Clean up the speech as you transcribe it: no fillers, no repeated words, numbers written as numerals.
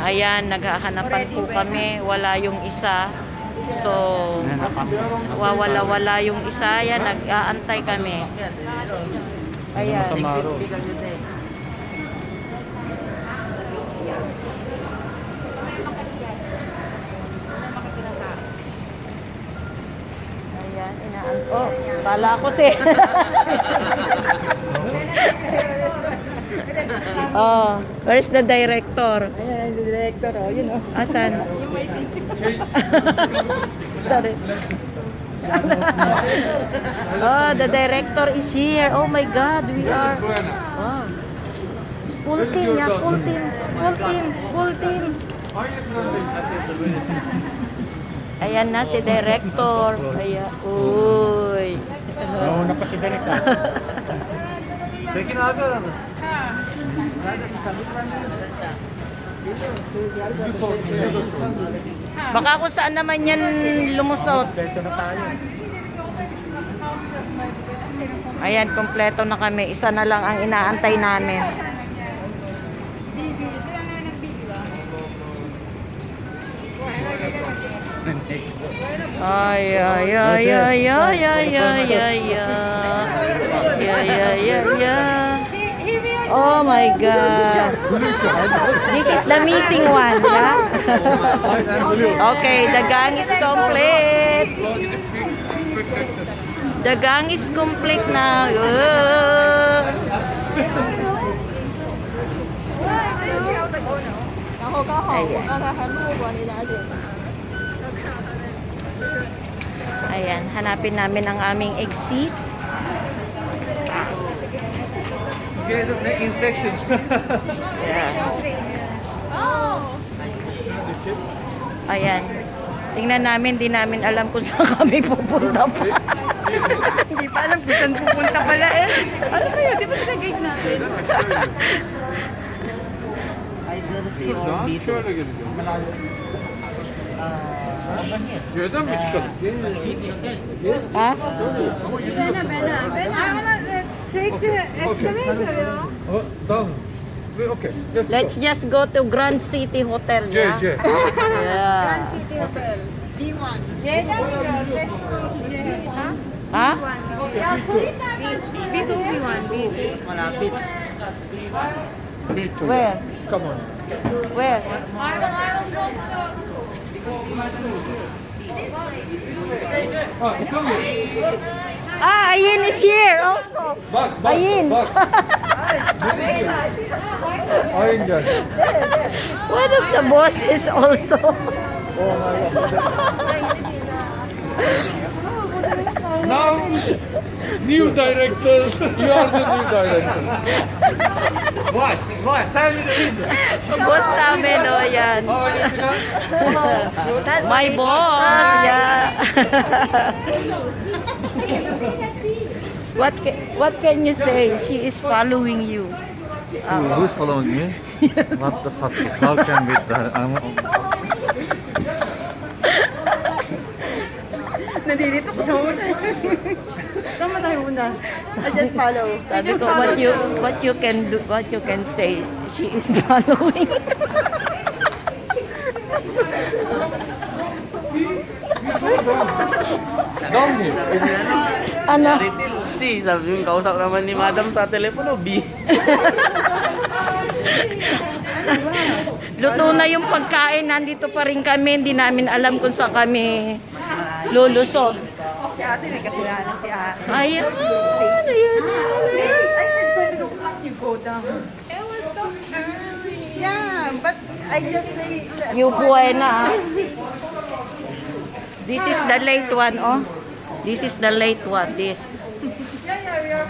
Ayan, naghahanapan po kami. Wala yung isa. So, wala yung isa. Ayan, nag-aantay kami. Ayan. Ayan, oh, kala ko si. Oh, where's the director? Ayan, the director, oh, yun, oh. Asan? Sorry. Oh, the director is here. Oh my God, we are. Wow. Full team, yeah, full team. Full team. Ayan na si director. Ayan. Uy. Nauna pa si director. Baka kung saan naman yan lumusot. Ayan, kompleto na kami. Isa na lang ang inaantay namin. Ay, ay, ay, ay, ay, ay, ay, ay, ay. Oh my God. This is the missing one, yeah? Okay, the gang is complete. The gang is complete now. Ayan, hanapin namin ang aming exit. Inspections. Yeah. Ayan. Tingnan namin, di namin alam kung saan kami pupunta pa. Hindi pa alam kung saan pupunta pala eh. Ano kayo? Di ba sila guide natin? Şöyle geleceğim. Gördün mü çıkalım? Ha? Take the excavator, ya. Oh, tamam. Okay. Let's just go to Grand City Hotel, yeah? Yeah. City Hotel. B1. JW. Ha? B2, B1, B2. Malapit. Where? Come on. Where? Ah, Ayin is here also. Bak, Ayin. Ayın gel. One of the bosses also. Now, new director. You are the new director. Why? Why? Tell me the reason. Boss namin, o yan. How are you today? My boss, yeah. What can you say? She is following you. Who's following me? What the fuck is? How can we? Nandito ko sa una. Tama tayo muna. I just follow. Sabi ko, what you can do, what you can say, she is following. Down here. Ano? Si, sabi yung kausap naman ni Madam sa telepono, B. Luto na yung pagkain, nandito pa rin kami, hindi namin alam kung saan kami lulusot. Si ate may kasalanan si ate. Ayan, I said 7 o'clock you go down. It was so early. Yeah, but I just say... Yung buhay na. This is the late one, oh. This is the late one, this. Yeah, we are